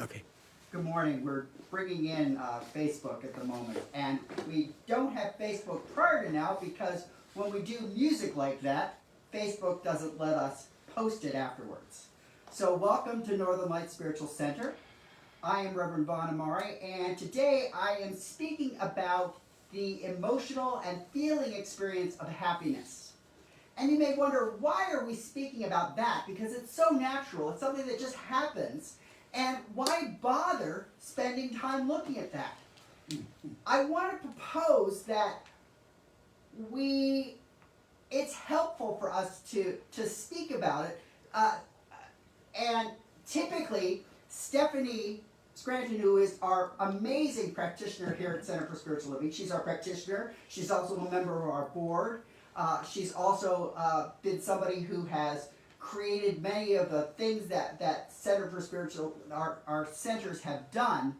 Okay. Good morning. We're bringing in Facebook at the moment, and we don't have Facebook prior to now because when we do music like that, Facebook doesn't let us post it afterwards. So welcome to Northern Light Spiritual Center. I am Reverend Vaughan Amaré, and today I am speaking about the emotional and feeling experience of happiness. And you may wonder, why are we speaking about that? Because it's so natural. It's something that just happens. And why bother spending time looking at that? I want to propose that it's helpful for us to speak about it. And typically, Stephanie Scranton, who is our amazing practitioner here at Center for Spiritual Living, she's our practitioner. She's also a member of our board. She's also been somebody who has created many of the things that Center for Spiritual, our centers have done.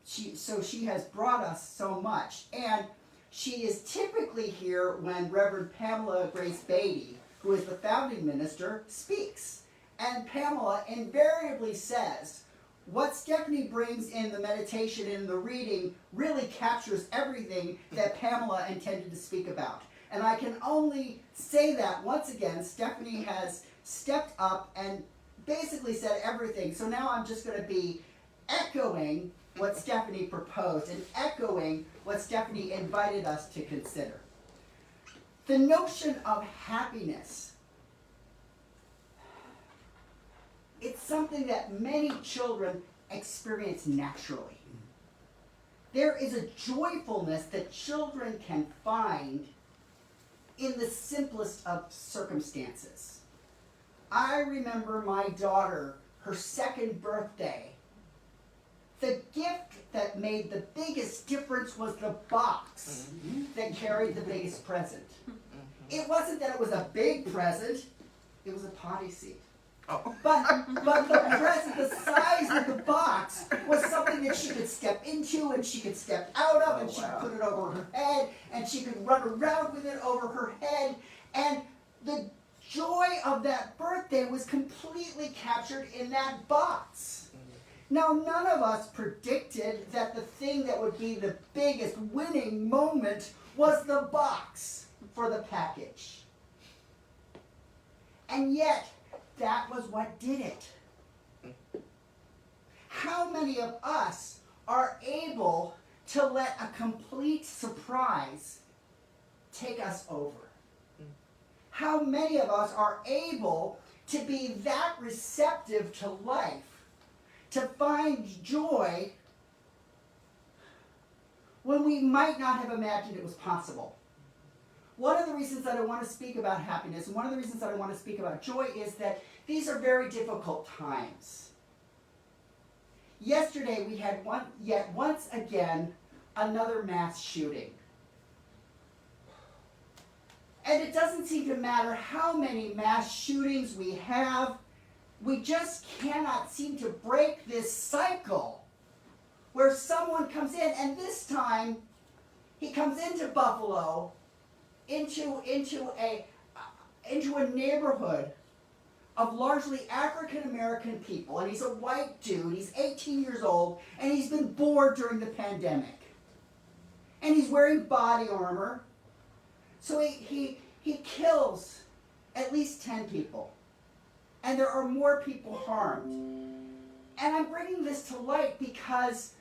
So she has brought us so much. And she is typically here when Reverend Pamela Grace Beatty, who is the founding minister, speaks. And Pamela invariably says, what Stephanie brings in the meditation and the reading really captures everything that Pamela intended to speak about. And I can only say that once again, Stephanie has stepped up and basically said everything. So now I'm just going to be echoing what Stephanie proposed and echoing what Stephanie invited us to consider. The notion of happiness. It's something that many children experience naturally. There is a joyfulness that children can find in the simplest of circumstances. I remember my daughter, her second birthday. The gift that made the biggest difference was the box that carried the biggest present. It wasn't that it was a big present, it was a potty seat. Oh. But the present, the size of the box was something that she could step into and she could step out of, and she could put it over her head, and she could run around with it over her head. And the joy of that birthday was completely captured in that box. Now, none of us predicted that the thing that would be the biggest winning moment was the box for the package. And yet, that was what did it. How many of us are able to let a complete surprise take us over? How many of us are able to be that receptive to life, to find joy when we might not have imagined it was possible? One of the reasons that I want to speak about happiness, and one of the reasons that I want to speak about joy, is that these are very difficult times. Yesterday we had once again another mass shooting. And it doesn't seem to matter how many mass shootings we have, we just cannot seem to break this cycle where someone comes in, and this time he comes into Buffalo, into a neighborhood of largely African American people, and he's a white dude, he's 18 years old, and he's been bored during the pandemic. And he's wearing body armor, so he kills at least 10 people. And there are more people harmed. And I'm bringing this to light because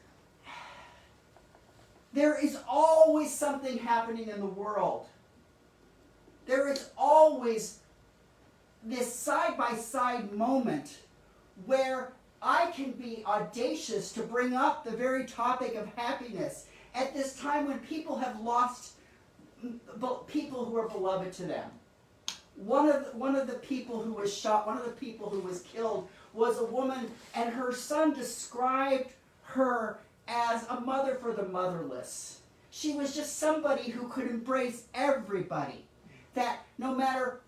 there is always something happening in the world. There is always this side-by-side moment where I can be audacious to bring up the very topic of happiness at this time when people have lost people who are beloved to them. One of the people who was shot, one of the people who was killed was a woman, and her son described her as a mother for the motherless. She was just somebody who could embrace everybody. That no matter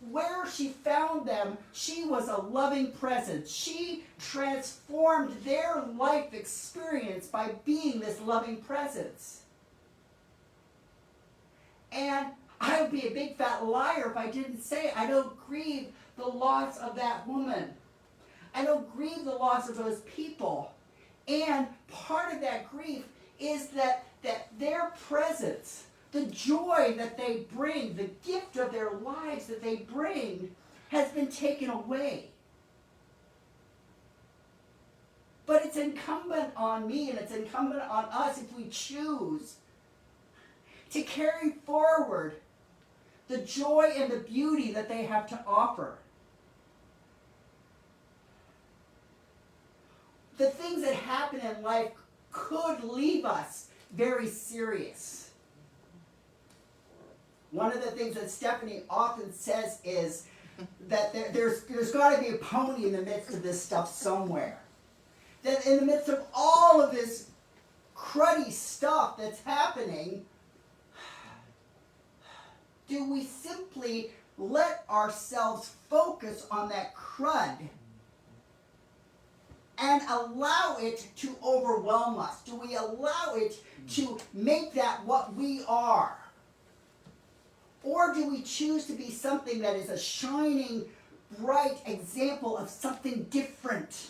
where she found them, she was a loving presence. She transformed their life experience by being this loving presence. And I would be a big fat liar if I didn't say I don't grieve the loss of that woman. I don't grieve the loss of those people. And part of that grief is that their presence, the joy that they bring, the gift of their lives that they bring, has been taken away. But it's incumbent on me and it's incumbent on us, if we choose, to carry forward the joy and the beauty that they have to offer. The things that happen in life could leave us very serious. One of the things that Stephanie often says is that there's got to be a pony in the midst of this stuff somewhere. That in the midst of all of this cruddy stuff that's happening, do we simply let ourselves focus on that crud and allow it to overwhelm us? Do we allow it to make that what we are? Or do we choose to be something that is a shining, bright example of something different?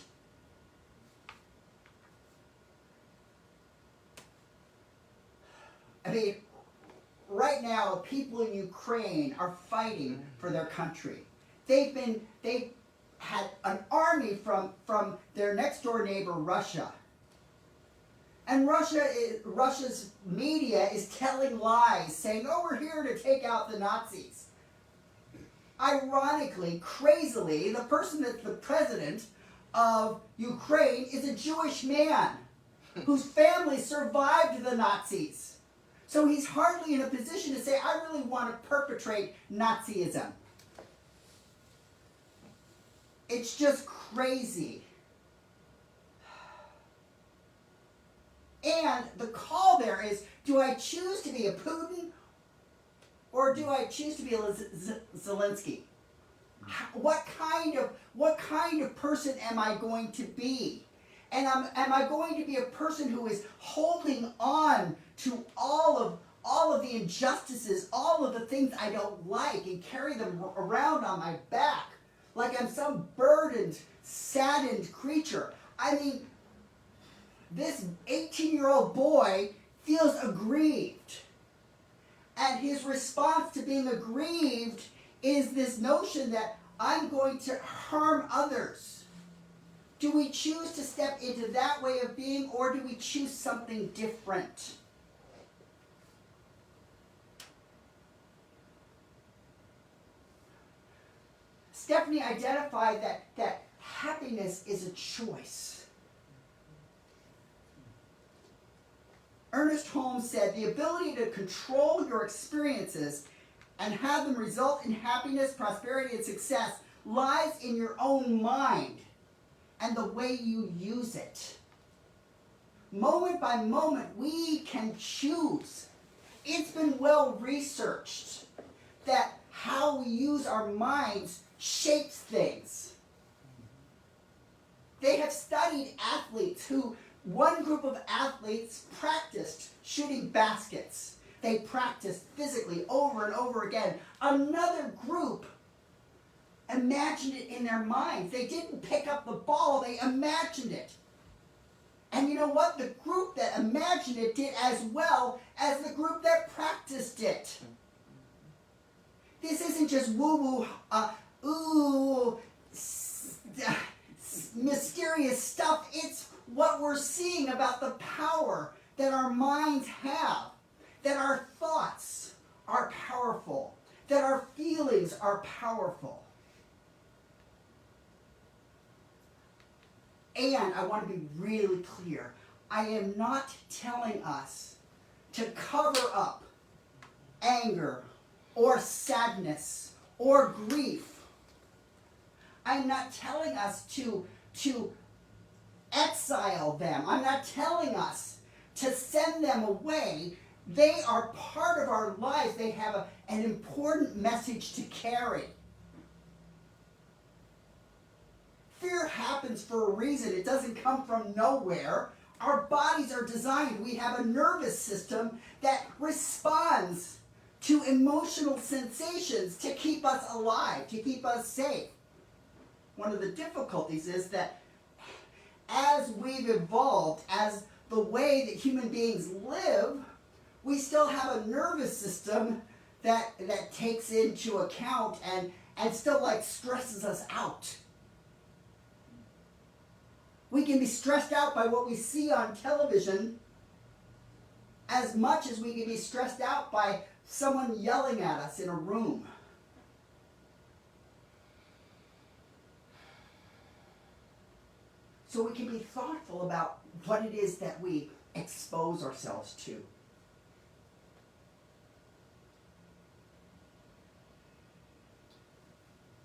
I mean, right now, people in Ukraine are fighting for their country. They've had an army from their next door neighbor, Russia. And Russia's media is telling lies, saying, oh, we're here to take out the Nazis. Ironically, crazily, the person that's the president of Ukraine is a Jewish man whose family survived the Nazis. So he's hardly in a position to say, I really want to perpetrate Nazism. It's just crazy. And the call there is, do I choose to be a Putin or do I choose to be a Zelensky? What kind of person am I going to be? And am I going to be a person who is holding on to all of the injustices, all of the things I don't like, and carry them around on my back like I'm some burdened, saddened creature? I mean, this 18-year-old boy feels aggrieved. And his response to being aggrieved is this notion that I'm going to harm others. Do we choose to step into that way of being, or do we choose something different? Stephanie identified that happiness is a choice. Ernest Holmes said, the ability to control your experiences and have them result in happiness, prosperity, and success lies in your own mind and the way you use it. Moment by moment, we can choose. It's been well researched that how we use our minds shapes things. They have studied athletes who, one group of athletes practiced shooting baskets. They practiced physically over and over again. Another group imagined it in their minds. They didn't pick up the ball, they imagined it. And you know what? The group that imagined it did as well as the group that practiced it. This isn't just woo-woo, mysterious stuff. It's what we're seeing about the power that our minds have, that our thoughts are powerful, that our feelings are powerful. And I want to be really clear. I am not telling us to cover up anger or sadness or grief. I'm not telling us to exile them. I'm not telling us to send them away. They are part of our lives. They have an important message to carry. Fear happens for a reason. It doesn't come from nowhere. Our bodies are designed. We have a nervous system that responds to emotional sensations to keep us alive, to keep us safe. one of the difficulties is that as we've evolved, as the way that human beings live, we still have a nervous system that takes into account and still like stresses us out. We can be stressed out by what we see on television as much as we can be stressed out by someone yelling at us in a room. So we can be thoughtful about what it is that we expose ourselves to.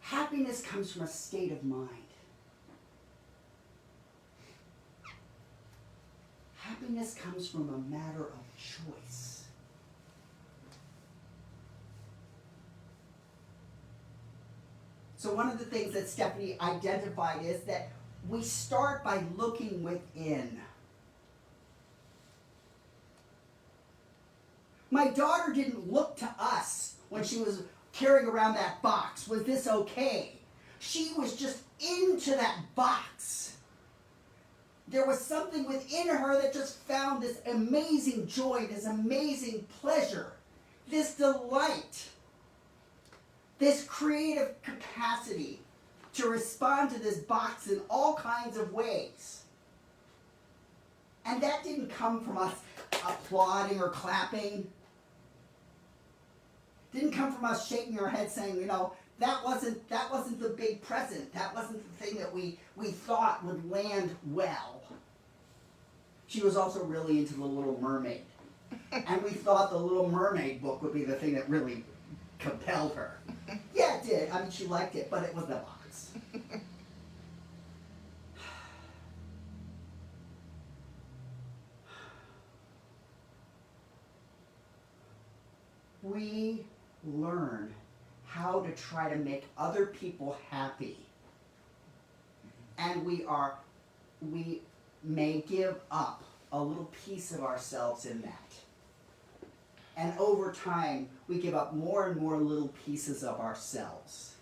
Happiness comes from a state of mind. Happiness comes from a matter of choice. So one of the things that Stephanie identified is that we start by looking within. My daughter didn't look to us when she was carrying around that box. Was this okay? She was just into that box. There was something within her that just found this amazing joy, this amazing pleasure, this delight, this creative capacity to respond to this box in all kinds of ways. And that didn't come from us applauding or clapping. Didn't come from us shaking our head saying, you know, that wasn't the big present. That wasn't the thing that we thought would land well. She was also really into The Little Mermaid. And we thought The Little Mermaid book would be the thing that really compelled her. Yeah, it did. I mean, she liked it, but it was the box. We learn how to try to make other people happy. And we may give up a little piece of ourselves in that. And over time, we give up more and more little pieces of ourselves.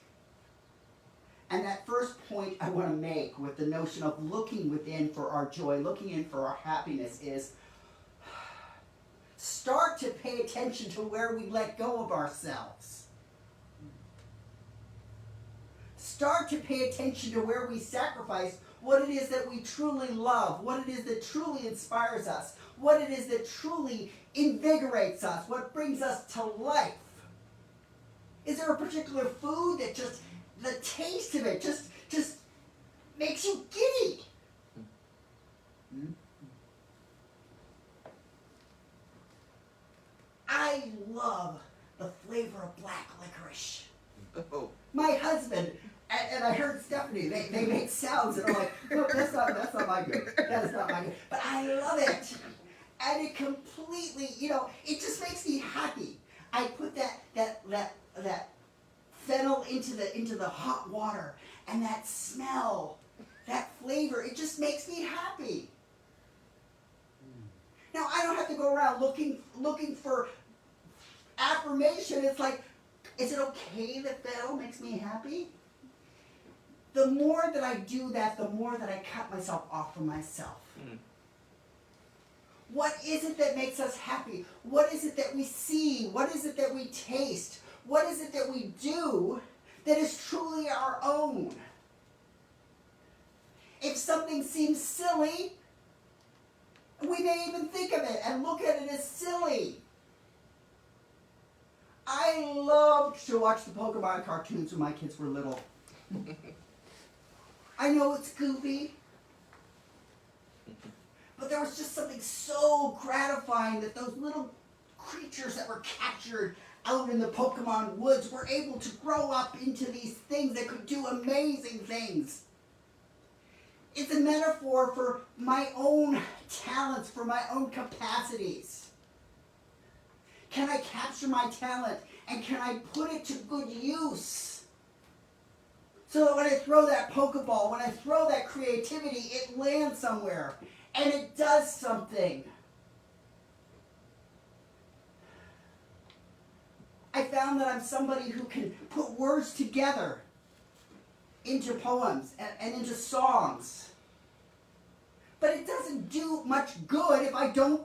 And that first point I want to make with the notion of looking within for our joy, looking in for our happiness is start to pay attention to where we let go of ourselves. Start to pay attention to where we sacrifice what it is that we truly love, what it is that truly inspires us, what it is that truly invigorates us, what brings us to life. Is there a particular food that just, the taste of it just makes you giddy? I love the flavor of black licorice. Oh. My husband, and I heard Stephanie, they make sounds, and I'm like, no, that's not my good. That is not my good. But I love it. And it completely, it just makes me happy. I put that fennel into the hot water, and that smell, that flavor, it just makes me happy. Now, I don't have to go around looking for affirmation. It's like, is it okay that fennel makes me happy? The more that I do that, the more that I cut myself off from myself. What is it that makes us happy? What is it that we see? What is it that we taste? What is it that we do that is truly our own? If something seems silly, we may even think of it and look at it as silly. I loved to watch the Pokemon cartoons when my kids were little. I know it's goofy, but there was just something so gratifying that those little creatures that were captured out in the Pokemon woods were able to grow up into these things that could do amazing things. It's a metaphor for my own talents, for my own capacities. Can I capture my talent and can I put it to good use? So that when I throw that Pokeball, when I throw that creativity, it lands somewhere and it does something. I found that I'm somebody who can put words together into poems and into songs. But it doesn't do much good if I don't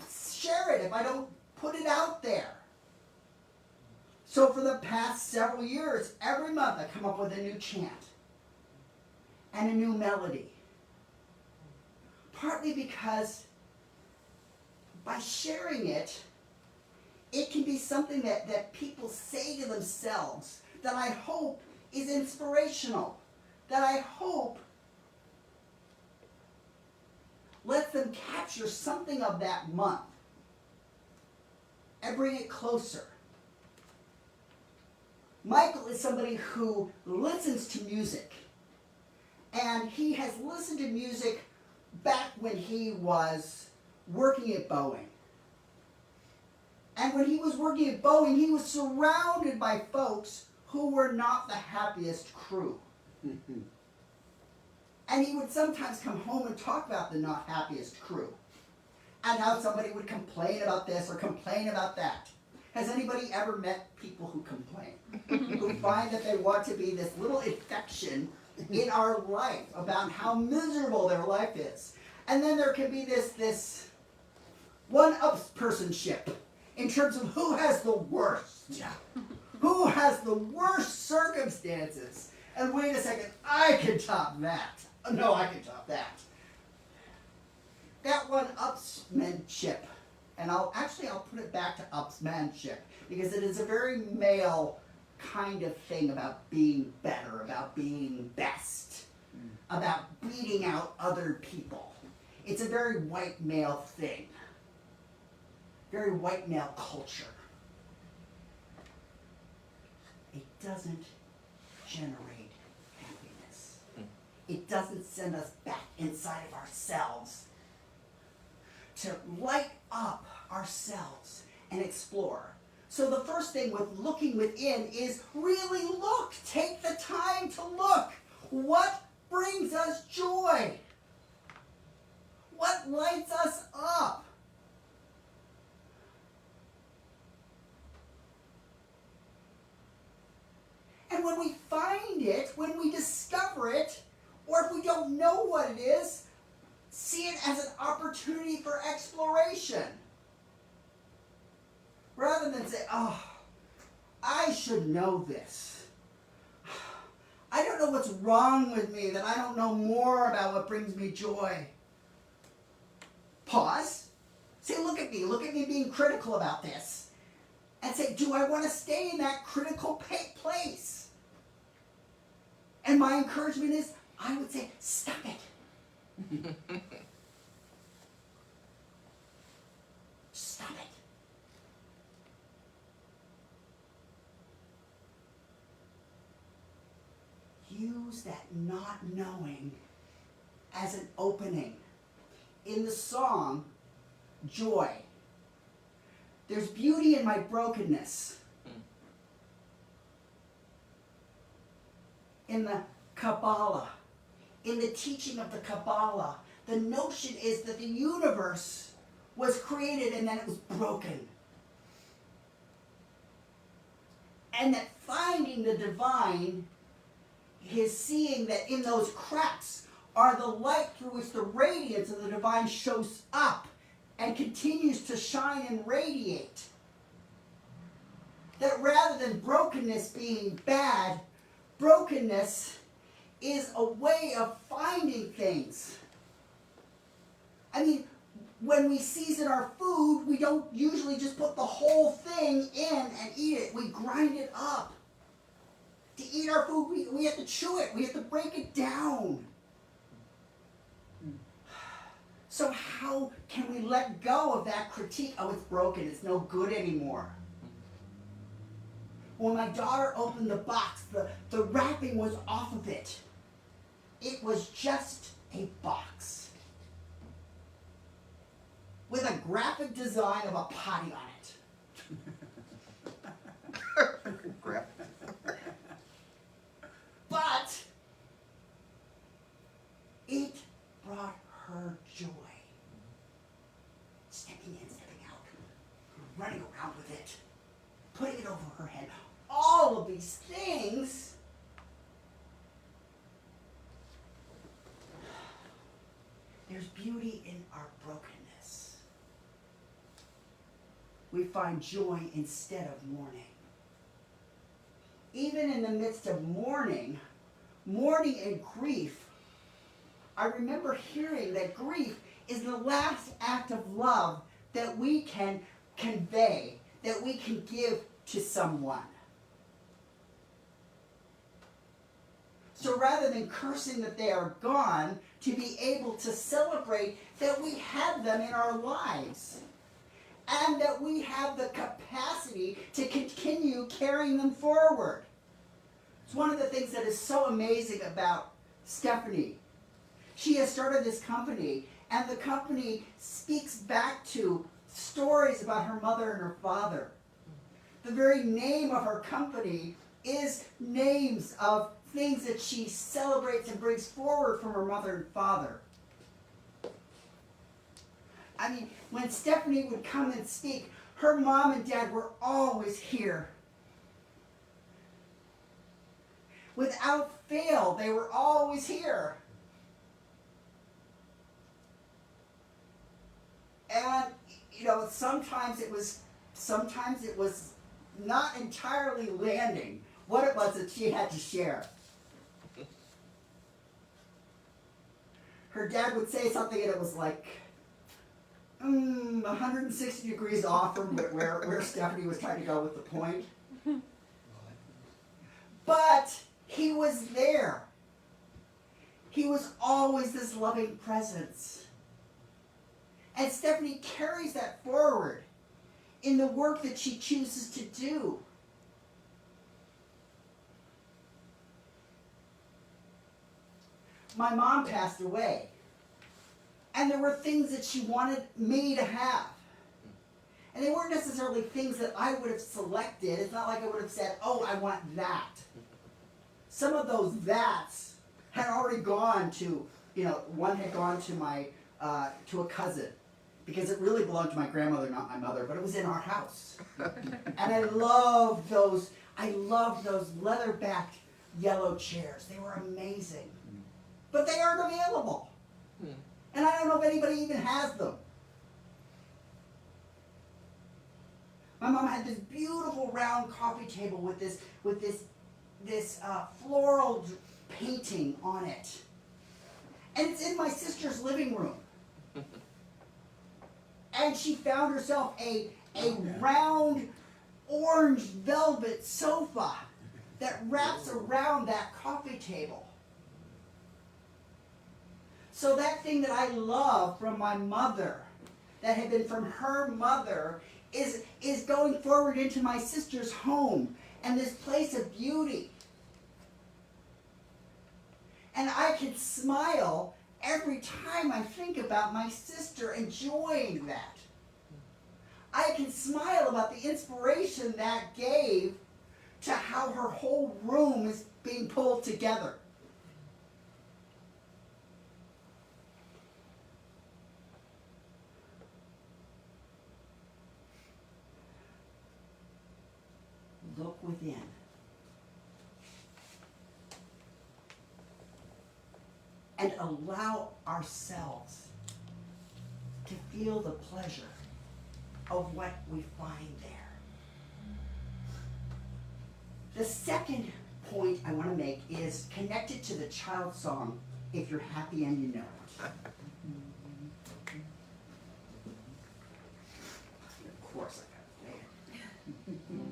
share it, if I don't put it out there. So for the past several years, every month I come up with a new chant and a new melody. Partly because by sharing it, it can be something that people say to themselves that I hope is inspirational, that I hope lets them capture something of that month and bring it closer. Michael is somebody who listens to music, and he has listened to music back when he was working at Boeing. And when he was working at Boeing, he was surrounded by folks who were not the happiest crew. And he would sometimes come home and talk about the not happiest crew, and how somebody would complain about this or complain about that. Has anybody ever met people who complain? Who find that they want to be this little infection in our life about how miserable their life is. And then there can be this one-upspersonship in terms of who has the worst. Who has the worst circumstances. And wait a second, I can top that. No, I can top that. That one-upsmanship, and I'll put it back to upsmanship, because it is a very male kind of thing about being better, about being best, about beating out other people. It's a very white male thing, very white male culture. It doesn't generate happiness. It doesn't send us back inside of ourselves to light up ourselves and explore. So the first thing with looking within is really look. Take the time to look. What brings us joy? What lights us up? And when we find it, when we discover it, or if we don't know what it is, see it as an opportunity for exploration. Rather than say, oh, I should know this. I don't know what's wrong with me that I don't know more about what brings me joy. Pause. Say, look at me being critical about this. And say, do I want to stay in that critical place? And my encouragement is, I would say, stop it. Stop it. Use that not knowing as an opening. In the song, Joy, there's beauty in my brokenness. In the Kabbalah, in the teaching of the Kabbalah, the notion is that the universe was created and then it was broken. And that finding the divine is seeing that in those cracks are the light through which the radiance of the divine shows up and continues to shine and radiate. That rather than brokenness being bad, brokenness is a way of finding things. I mean, when we season our food, we don't usually just put the whole thing in and eat it. We grind it up. To eat our food, we have to chew it. We have to break it down. So how can we let go of that critique? Oh, it's broken. It's no good anymore. When my daughter opened the box, the wrapping was off of it. It was just a box with a graphic design of a potty on it. But it brought her joy. Stepping in, stepping out, running around with it, putting it over her head. All of these things There's beauty in our brokenness. We find joy instead of mourning. Even in the midst of mourning and grief, I remember hearing that grief is the last act of love that we can convey, that we can give to someone. So rather than cursing that they are gone, to be able to celebrate that we have them in our lives and that we have the capacity to continue carrying them forward. It's one of the things that is so amazing about Stephanie. She has started this company, and the company speaks back to stories about her mother and her father. The very name of her company is names of things that she celebrates and brings forward from her mother and father. I mean, when Stephanie would come and speak, her mom and dad were always here. Without fail, they were always here. And, you know, sometimes it was not entirely landing what it was that she had to share. Her dad would say something and it was like 160 degrees off from where Stephanie was trying to go with the point. But he was there. He was always this loving presence. And Stephanie carries that forward in the work that she chooses to do. My mom passed away, and there were things that she wanted me to have. And they weren't necessarily things that I would have selected. It's not like I would have said, oh, I want that. Some of those that's had already gone to, one had gone to to a cousin, because it really belonged to my grandmother, not my mother, but it was in our house. And I loved those leather-backed yellow chairs. They were amazing. But they aren't available. And I don't know if anybody even has them. My mom had this beautiful round coffee table with this floral painting on it. And it's in my sister's living room. And she found herself a round orange velvet sofa that wraps around that coffee table. So that thing that I love from my mother, that had been from her mother, is going forward into my sister's home and this place of beauty. And I can smile every time I think about my sister enjoying that. I can smile about the inspiration that gave to how her whole room is being pulled together. Look within. And allow ourselves to feel the pleasure of what we find there. The second point I want to make is connected to the child song, If You're Happy and You Know It. Of course I got it. If you're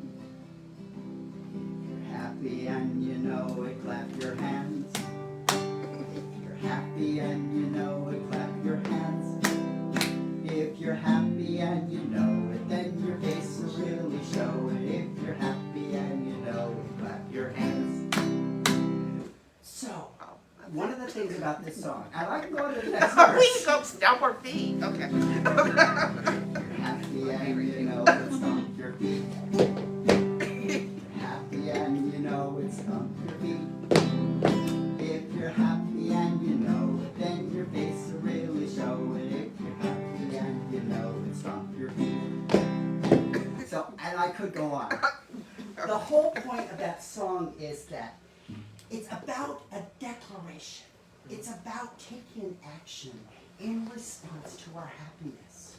happy and you know it, clap your hands. If you're happy and you know it, clap your hands. If you're happy and you know it, then your face will really show it. If you're happy and you know it, clap your hands. So, one of the things about this song, and I can go to the next verse. We go stomp our feet. Okay. If you're happy and you know it, stomp your feet. If you're happy and you know it, stomp your feet. If you're happy and you know it, then your face will really show it. If you're happy and you know it, stomp your feet. So, and I could go on. The whole point of that song is that it's about a declaration. It's about taking action. in response to our happiness.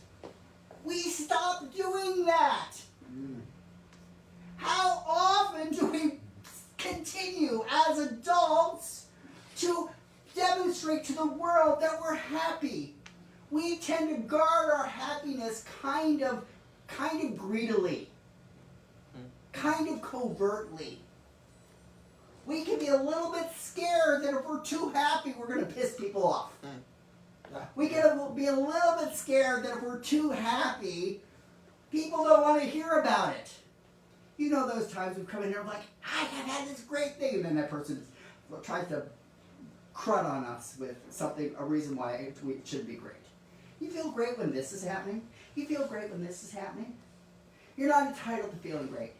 We stop doing that. How often do we continue as adults to demonstrate to the world that we're happy? We tend to guard our happiness kind of greedily, kind of covertly. We can be a little bit scared that if we're too happy, we're going to piss people off. We can be a little bit scared that if we're too happy, people don't want to hear about it. You know those times we come in here and we're like, I have had this great thing, and then that person tries to crud on us with something, a reason why it should be great. You feel great when this is happening. You feel great when this is happening. You're not entitled to feeling great.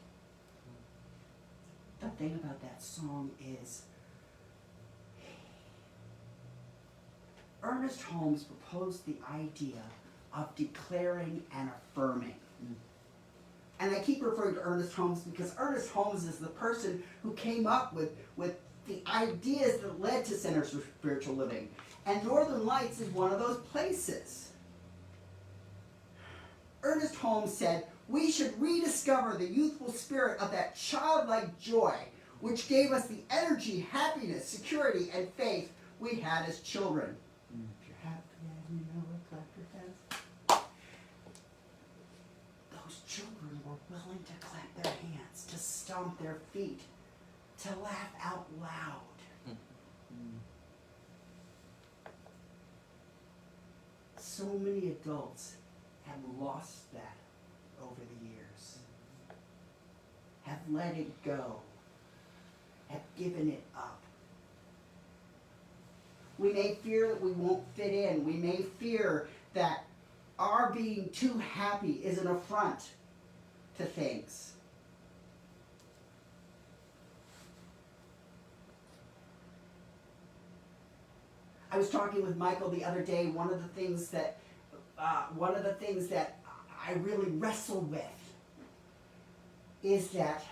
The thing about that song is, Ernest Holmes proposed the idea of declaring and affirming. And I keep referring to Ernest Holmes because Ernest Holmes is the person who came up with the ideas that led to Centers for Spiritual Living. And Northern Lights is one of those places. Ernest Holmes said, we should rediscover the youthful spirit of that childlike joy which gave us the energy, happiness, security, and faith we had as children. If you're happy and you know it, clap your hands. Those children were willing to clap their hands, to stomp their feet, to laugh out loud. So many adults have lost that over the years, have let it go, have given it up. We may fear that we won't fit in. We may fear that our being too happy is an affront to things. I was talking with Michael the other day. One of the things that I really wrestle with is that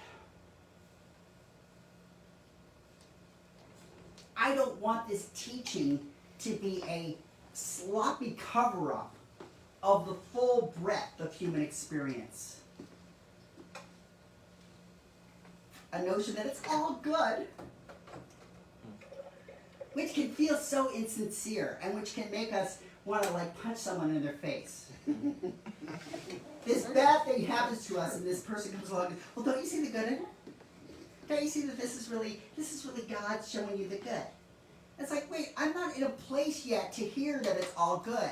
I don't want this teaching to be a sloppy cover-up of the full breadth of human experience. A notion that it's all good, which can feel so insincere and which can make us want to punch someone in their face. This bad thing happens to us and this person comes along and, well, don't you see the good in it? Don't you see that this is really God showing you the good? It's like, wait, I'm not in a place yet to hear that it's all good.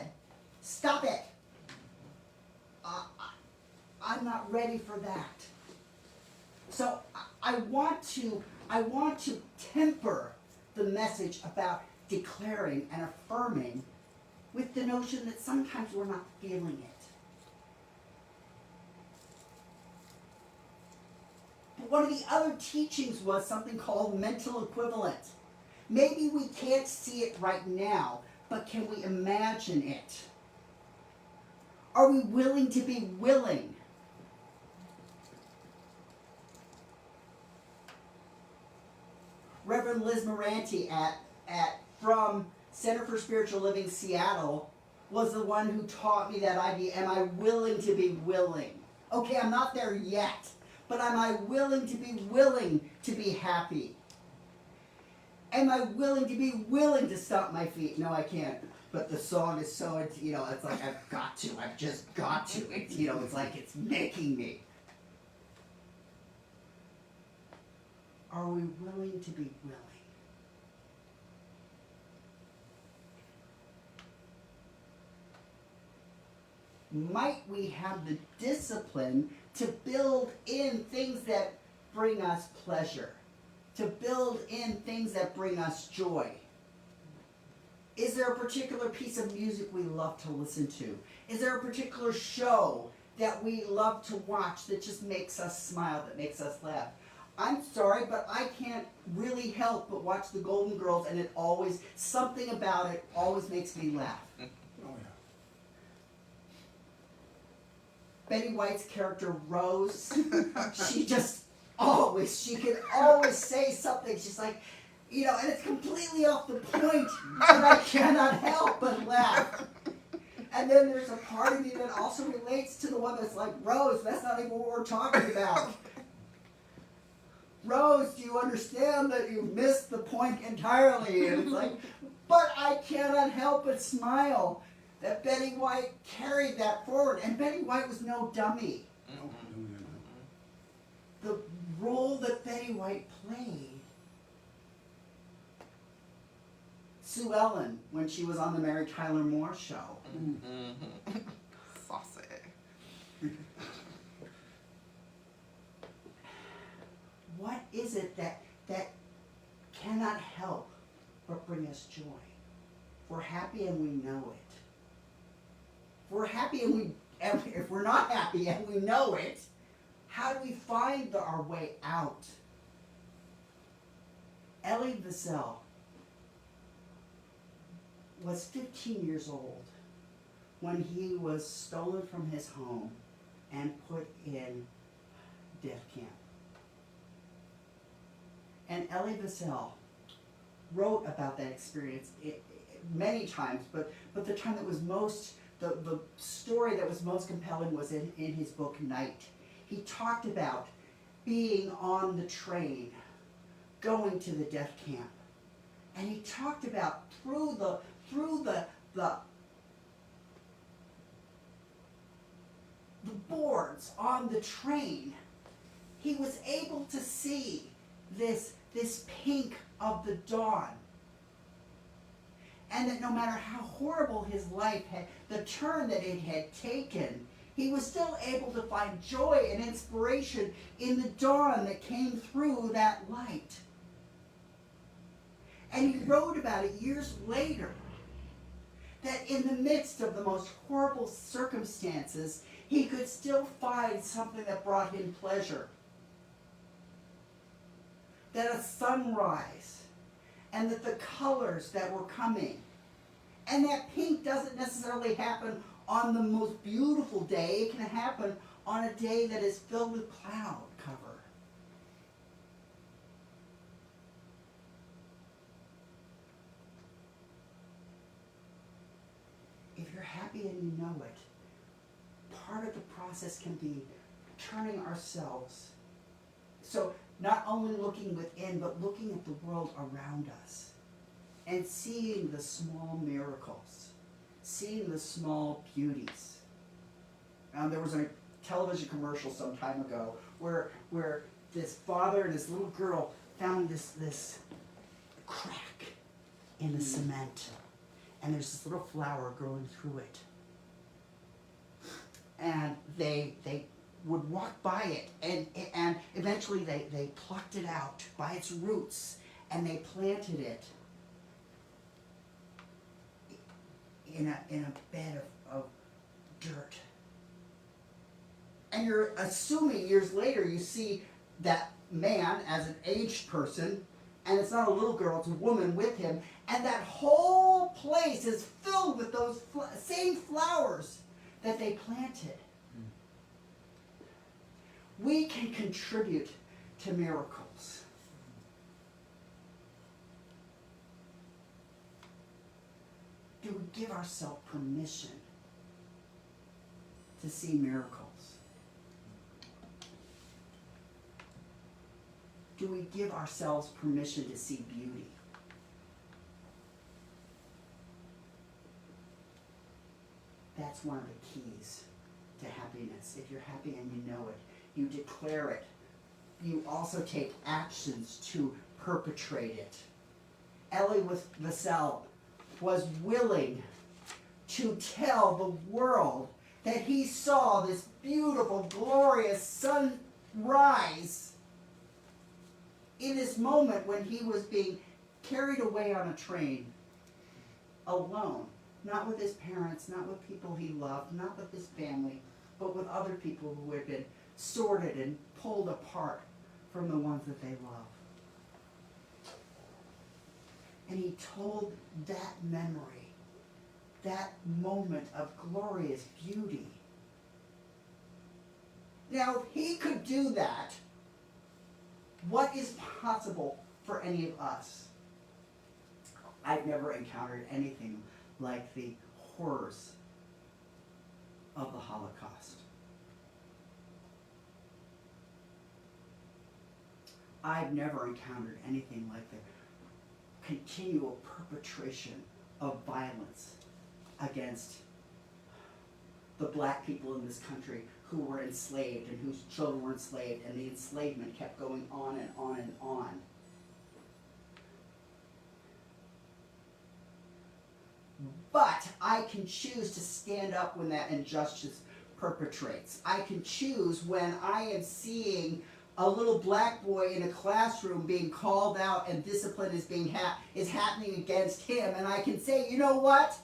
Stop it. I'm not ready for that. So I want to temper the message about declaring and affirming with the notion that sometimes we're not feeling it. But one of the other teachings was something called mental equivalent. Maybe we can't see it right now, but can we imagine it? Are we willing to be willing? Reverend Liz Moranti from Center for Spiritual Living Seattle was the one who taught me that idea. Am I willing to be willing? Okay, I'm not there yet, but am I willing to be happy? Am I willing to stomp my feet? No, I can't. But the song is so, it's like I've just got to. It's like it's making me. Are we willing to be willing? Might we have the discipline to build in things that bring us pleasure, to build in things that bring us joy? Is there a particular piece of music we love to listen to? Is there a particular show that we love to watch that just makes us smile, that makes us laugh? I'm sorry, but I can't really help but watch the Golden Girls, and something about it always makes me laugh. Oh, yeah. Betty White's character, Rose, she can always say something. She's like, and it's completely off the point, but I cannot help but laugh. And then there's a part of me that also relates to the one that's like, Rose, that's not even what we're talking about. Rose, do you understand that you missed the point entirely? And it's like, but I cannot help but smile that Betty White carried that forward. And Betty White was no dummy. The role that Betty White played, Sue Ellen, when she was on the Mary Tyler Moore Show. Saucy. What is it that cannot help but bring us joy? We're happy and we know it. If we're happy and if we're not happy and we know it, how do we find our way out? Elie Wiesel was 15 years old when he was stolen from his home and put in death camp. And Elie Wiesel wrote about that experience many times, but the time that was most, the story that was most compelling was in his book, Night. He talked about being on the train, going to the death camp. And he talked about through the boards on the train, he was able to see this pink of the dawn. And that no matter how horrible his life had, the turn that it had taken, he was still able to find joy and inspiration in the dawn that came through that light. And he wrote about it years later, that in the midst of the most horrible circumstances, he could still find something that brought him pleasure. That a sunrise, and that the colors that were coming, and that pink doesn't necessarily happen on the most beautiful day. It can happen on a day that is filled with cloud cover. If you're happy and you know it, part of the process can be turning ourselves. So not only looking within, but looking at the world around us and seeing the small miracles, seeing the small beauties. There was a television commercial some time ago where this father and his little girl found this crack in the cement, and there's this little flower growing through it. And they would walk by it, and eventually they plucked it out by its roots, and they planted it in a bed of dirt. And you're assuming years later you see that man as an aged person, and it's not a little girl, it's a woman with him, and that whole place is filled with those same flowers that they planted. We can contribute to miracles. Do we give ourselves permission to see miracles? Do we give ourselves permission to see beauty? That's one of the keys to happiness. If you're happy and you know it, you declare it. You also take actions to perpetrate it. Elie Wiesel was willing to tell the world that he saw this beautiful, glorious sunrise in this moment when he was being carried away on a train, alone, not with his parents, not with people he loved, not with his family, but with other people who had been sorted and pulled apart from the ones that they love. And he told that memory, that moment of glorious beauty. Now, if he could do that, what is possible for any of us? I've never encountered anything like the horrors of the Holocaust. I've never encountered anything like the continual perpetration of violence against the black people in this country who were enslaved and whose children were enslaved, and the enslavement kept going on and on and on. But I can choose to stand up when that injustice perpetrates. I can choose when I am seeing a little black boy in a classroom being called out and discipline is happening against him, and I can say, you know what?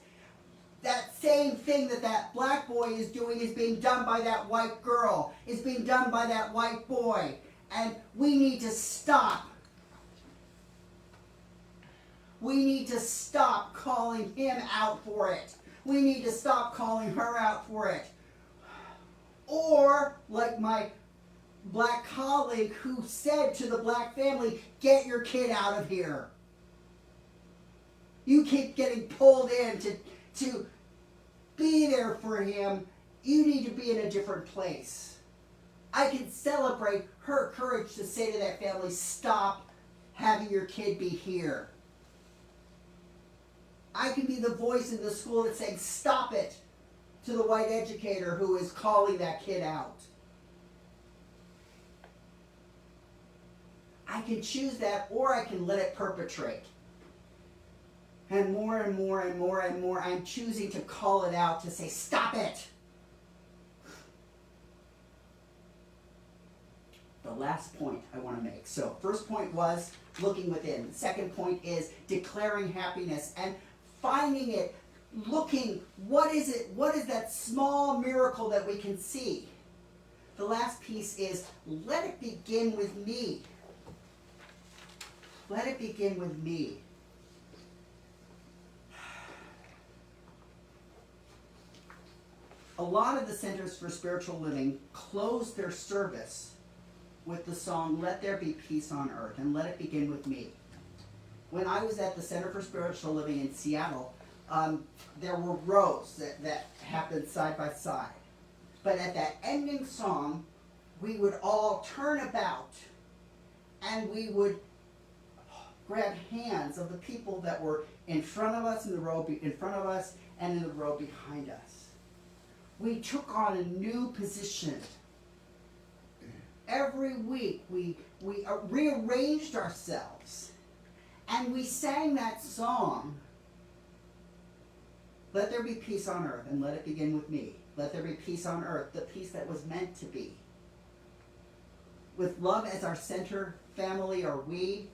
That same thing that black boy is doing is being done by that white girl, is being done by that white boy, and we need to stop. We need to stop calling him out for it. We need to stop calling her out for it. Or, like my black colleague who said to the black family, get your kid out of here. You keep getting pulled in to be there for him. You need to be in a different place. I can celebrate her courage to say to that family, stop having your kid be here. I can be the voice in the school that's saying, stop it, to the white educator who is calling that kid out. I can choose that, or I can let it perpetrate. And more and more and more and more, I'm choosing to call it out, to say, stop it. The last point I want to make. So, first point was looking within. Second point is declaring happiness and finding it, looking, what is that small miracle that we can see? The last piece is, let it begin with me. Let it begin with me. A lot of the Centers for Spiritual Living close their service with the song, Let There Be Peace on Earth, and let it begin with me. When I was at the Center for Spiritual Living in Seattle, there were rows that happened side by side. But at that ending song, we would all turn about and we would grab hands of the people that were in front of us, in the row in front of us, and in the row behind us. We took on a new position. Every week we rearranged ourselves and we sang that song, let there be peace on earth, and let it begin with me. Let there be peace on earth, the peace that was meant to be. With love as our center, family are we.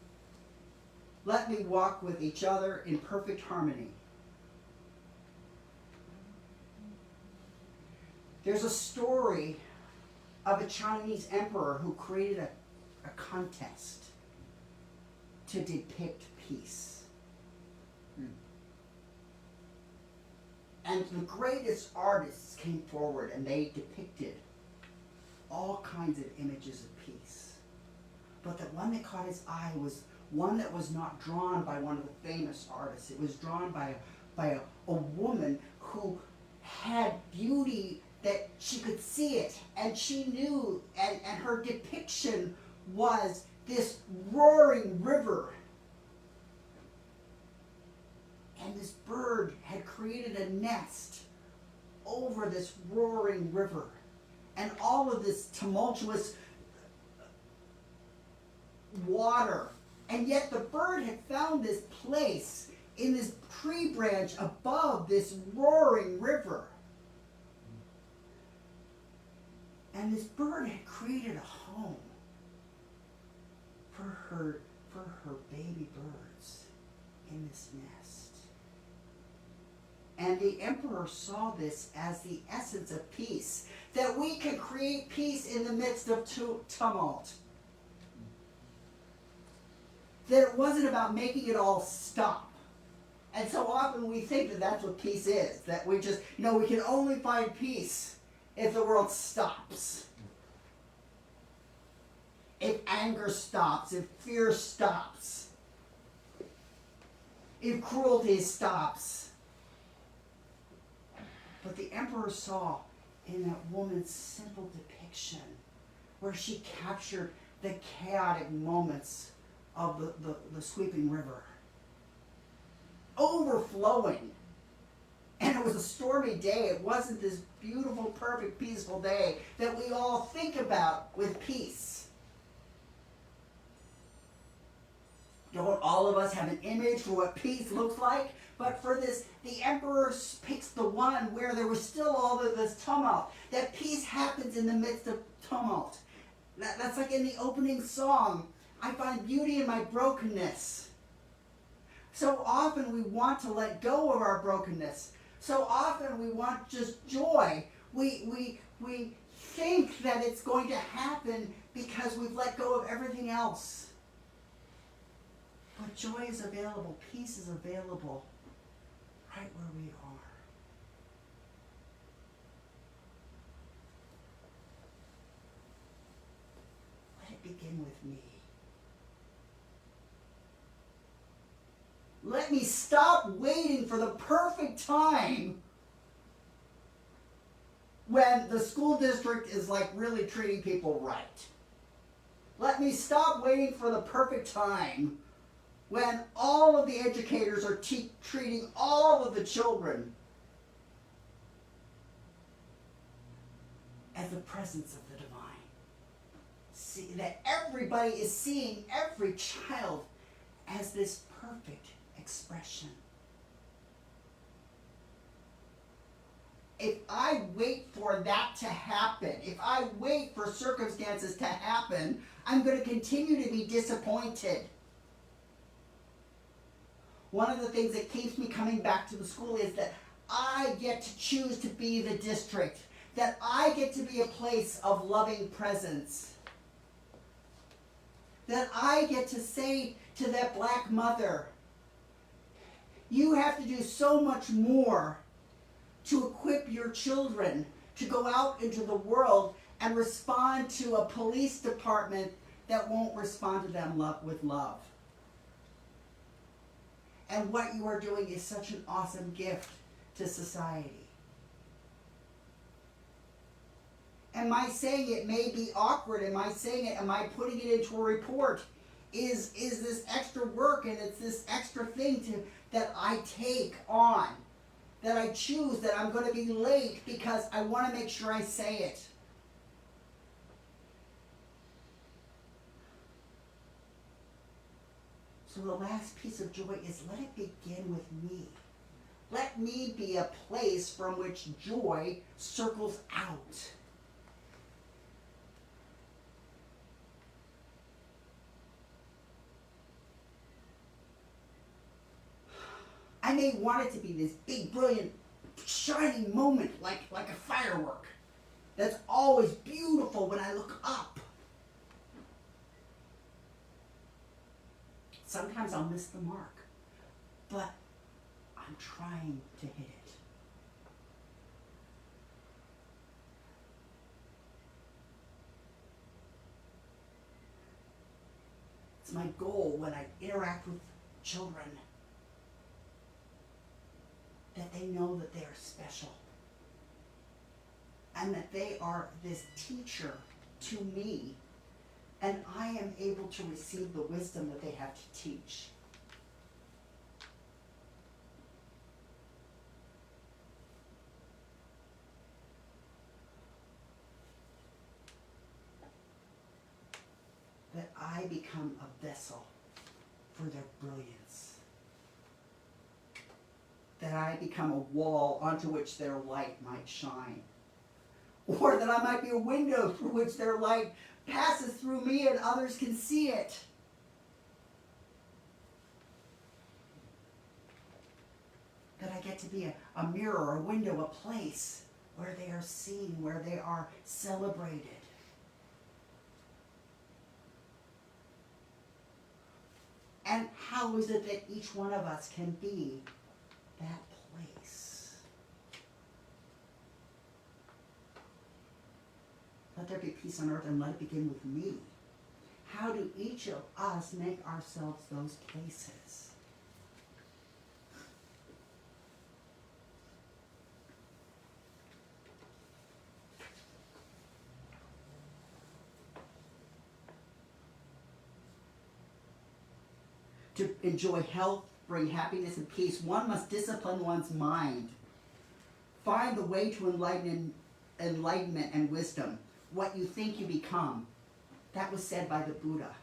Let me walk with each other in perfect harmony. There's a story of a Chinese emperor who created a contest to depict peace. And the greatest artists came forward and they depicted all kinds of images of peace. But the one that caught his eye was one that was not drawn by one of the famous artists. It was drawn by a woman who had beauty that she could see it, and she knew, and her depiction was this roaring river. And this bird had created a nest over this roaring river. And all of this tumultuous water. And yet the bird had found this place in this tree branch above this roaring river. And this bird had created a home for her baby birds in this nest. And the emperor saw this as the essence of peace, that we can create peace in the midst of tumult. That it wasn't about making it all stop. And so often we think that that's what peace is, that we just, we can only find peace if the world stops. If anger stops, if fear stops, if cruelty stops. But the emperor saw in that woman's simple depiction, where she captured the chaotic moments of the sweeping river, overflowing. And it was a stormy day. It wasn't this beautiful, perfect, peaceful day that we all think about with peace. Don't all of us have an image for what peace looks like? But for this, the emperor picks the one where there was still all of this tumult. That peace happens in the midst of tumult. That's like in the opening song, I find beauty in my brokenness. So often we want to let go of our brokenness. So often we want just joy. We think that it's going to happen because we've let go of everything else. But joy is available. Peace is available right where we are. Let it begin with me. Let me stop waiting for the perfect time when the school district is like really treating people right. Let me stop waiting for the perfect time when all of the educators are treating all of the children as the presence of the divine. See, that everybody is seeing every child as this perfect expression. If I wait for that to happen, if I wait for circumstances to happen, I'm going to continue to be disappointed. One of the things that keeps me coming back to the school is that I get to choose to be the district, that I get to be a place of loving presence, that I get to say to that black mother, you have to do so much more to equip your children to go out into the world and respond to a police department that won't respond to them with love. And what you are doing is such an awesome gift to society. Am I saying it may be awkward? Am I saying it? Am I putting it into a report? Is this extra work and it's this extra thing that I take on, that I choose, that I'm going to be late because I want to make sure I say it? So the last piece of joy is let it begin with me. Let me be a place from which joy circles out. I may want it to be this big, brilliant, shining moment like a firework that's always beautiful when I look up. Sometimes I'll miss the mark, but I'm trying to hit it. It's my goal when I interact with children that they know that they are special and that they are this teacher to me, and I am able to receive the wisdom that they have to teach. That I become a vessel for their brilliance. That I become a wall onto which their light might shine. Or that I might be a window through which their light passes through me and others can see it. That I get to be a mirror, a window, a place where they are seen, where they are celebrated. And how is it that each one of us can be that place? Let there be peace on earth and let it begin with me. How do each of us make ourselves those places? To enjoy health, bring happiness and peace, one must discipline one's mind. Find the way to enlightenment and wisdom. What you think you become. That was said by the Buddha.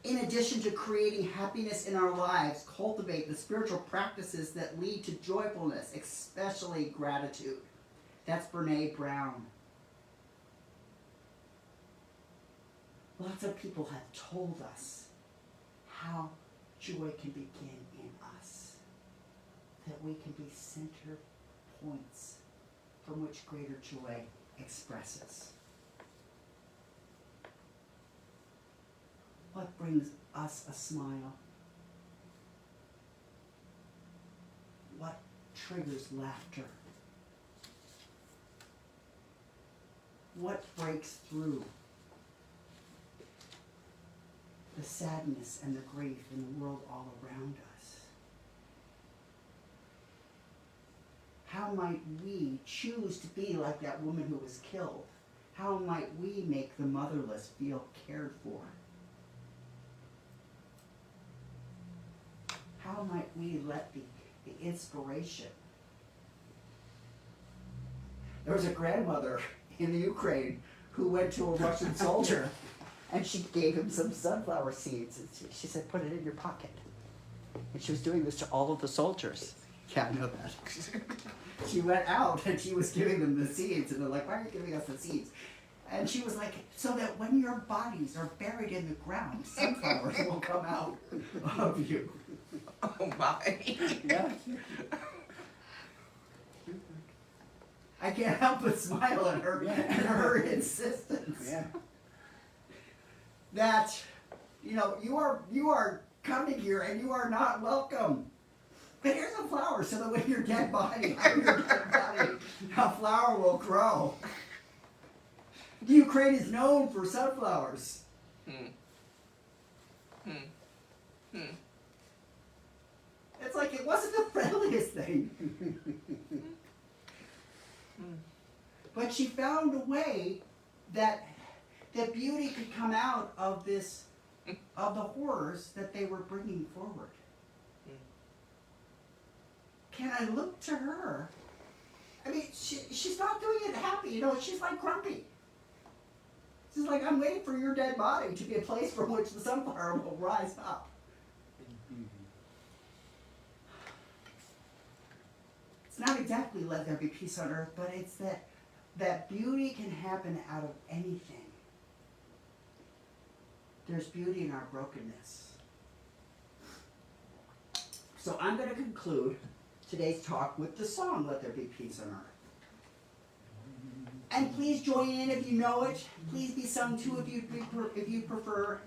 In addition to creating happiness in our lives, cultivate the spiritual practices that lead to joyfulness, especially gratitude. That's Brene Brown. Lots of people have told us how joy can begin in us, that we can be center points from which greater joy expresses. What brings us a smile? What triggers laughter? What breaks through the sadness and the grief in the world all around us? How might we choose to be like that woman who was killed? How might we make the motherless feel cared for? How might we let the inspiration? There was a grandmother in the Ukraine who went to a Russian soldier and she gave him some sunflower seeds. And she said, put it in your pocket. And she was doing this to all of the soldiers. Yeah, I know that. She went out and she was giving them the seeds. And they're like, why are you giving us the seeds? And she was like, so that when your bodies are buried in the ground, sunflowers will come out of you. Oh my. Yeah. I can't help but smile at her and her insistence. Yeah. That, you are coming here and you are not welcome. But here's a flower so that when your dead body, a flower will grow. The Ukraine is known for sunflowers. It's like it wasn't the friendliest thing. But she found a way that beauty could come out of the horrors that they were bringing forward. Can I look to her? I mean, she's not doing it happy, she's like grumpy. She's like, I'm waiting for your dead body to be a place from which the sunflower will rise up. It's not exactly let there be peace on earth, but it's that beauty can happen out of anything. There's beauty in our brokenness. So I'm going to conclude today's talk with the song, Let There Be Peace on Earth. And please join in if you know it. Please be sung to if you prefer.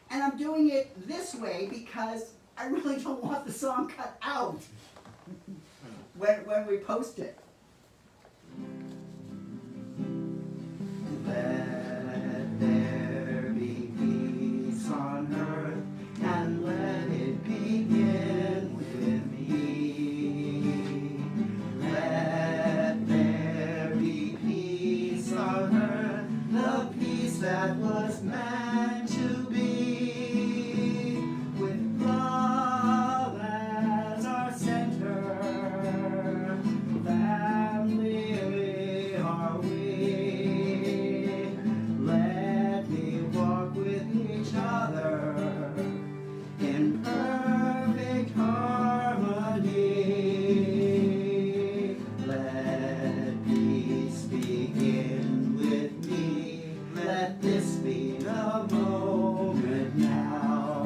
And I'm doing it this way because I really don't want the song cut out when we post it. Let there be peace on earth, and let it begin with me. Let there be peace on earth, the peace that was meant to be, with love as our center. Family are we. Let me walk with each other in perfect harmony. Let peace begin with me. Let this be the moment now.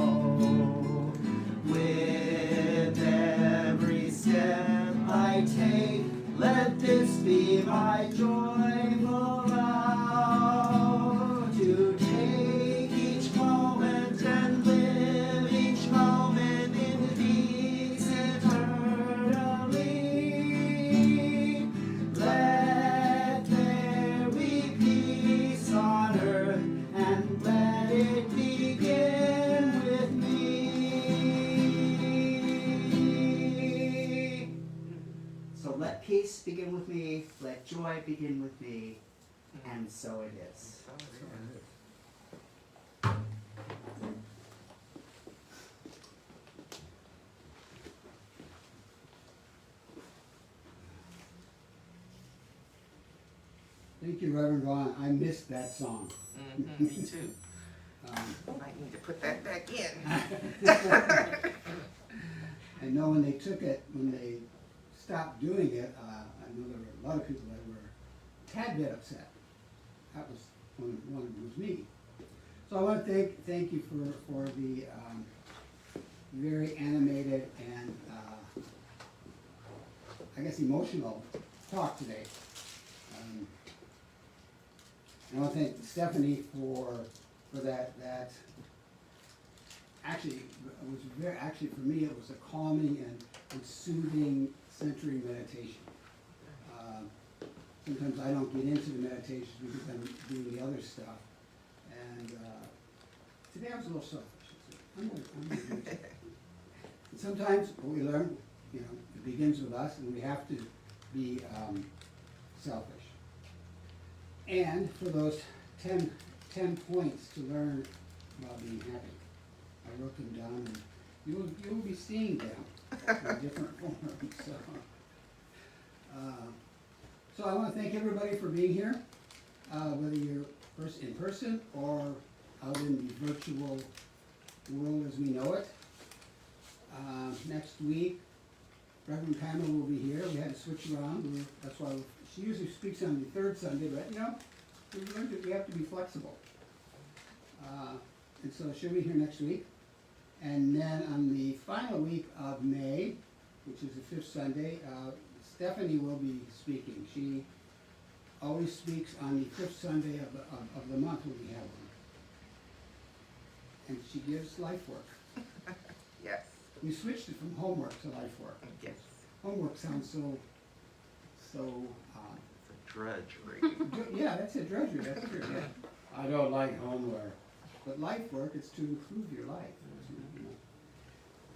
With every step I take, let this be my joyful vow, to take each moment and live each moment in peace eternally. Let there be peace on earth, and let it begin with me. So let peace begin with me, let joy begin with me, and so it is. Thank you, Reverend Vaughan. I missed that song. Me too. Might need to put that back in. I know when they took it, when they stopped doing it, I know there were a lot of people that were a tad bit upset. That was one of them was me. So I want to thank you for the very animated and I guess emotional talk today. And I want to thank Stephanie for that actually it was for me it was a calming and soothing centering meditation. Sometimes I don't get into the meditation because I'm doing the other stuff. And today I was a little selfish. I'm going to do it. And sometimes what we learn, it begins with us, and we have to be selfish. And for those 10 points to learn about being happy, I wrote them down, and you will be seeing them in different forms. So I want to thank everybody for being here, whether you're in person or out in the virtual world as we know it. Next week, Reverend Pamela will be here. We had to switch around. That's why she usually speaks on the third Sunday, but we have to be flexible. And so she'll be here next week. And then on the final week of May, which is the fifth Sunday, Stephanie will be speaking. She always speaks on the fifth Sunday of the month when we have one. And she gives life work. Yes. We switched it from homework to life work. Yes. Homework sounds so It's a drudgery. yeah, that's a drudgery, that's true. Yeah. I don't like homework. But life work is to improve your life.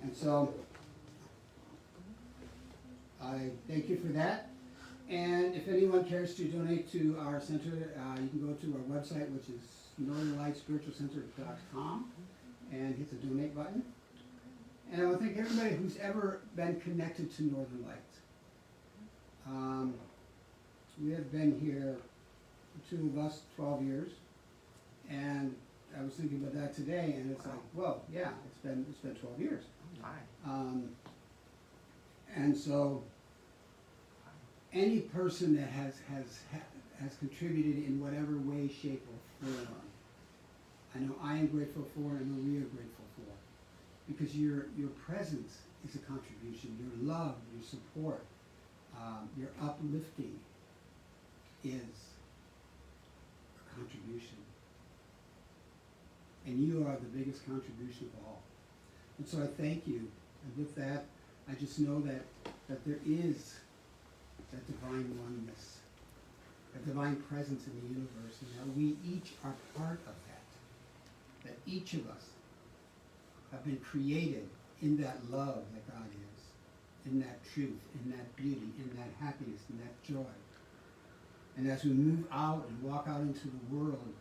And so I thank you for that. And if anyone cares to donate to our center, you can go to our website, which is northernlightspiritualcenter.com, and hit the donate button. And I want to thank everybody who's ever been connected to Northern Lights. We have been here, the two of us, 12 years, and I was thinking about that today, and it's like, well, yeah, it's been 12 years. And so, any person that has contributed in whatever way, shape, or form, I know I am grateful for, and I know we are grateful for, because your presence is a contribution. Your love, your support, your uplifting is a contribution. And you are the biggest contribution of all. And so I thank you. And with that, I just know that there is that divine oneness, that divine presence in the universe, and that we each are part of that. That each of us have been created in that love that God is, in that truth, in that beauty, in that happiness, in that joy. And as we move out and walk out into the world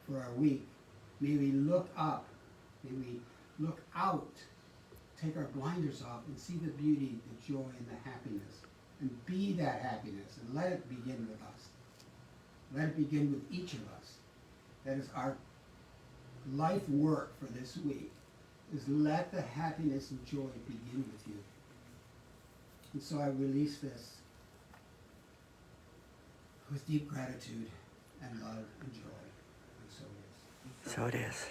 for our week, may we look up, may we look out, take our blinders off and see the beauty, the joy, and the happiness. And be that happiness, and let it begin with us. Let it begin with each of us. That is our life work for this week, is let the happiness and joy begin with you. And so I release this with deep gratitude and love and joy. And so it is. So it is.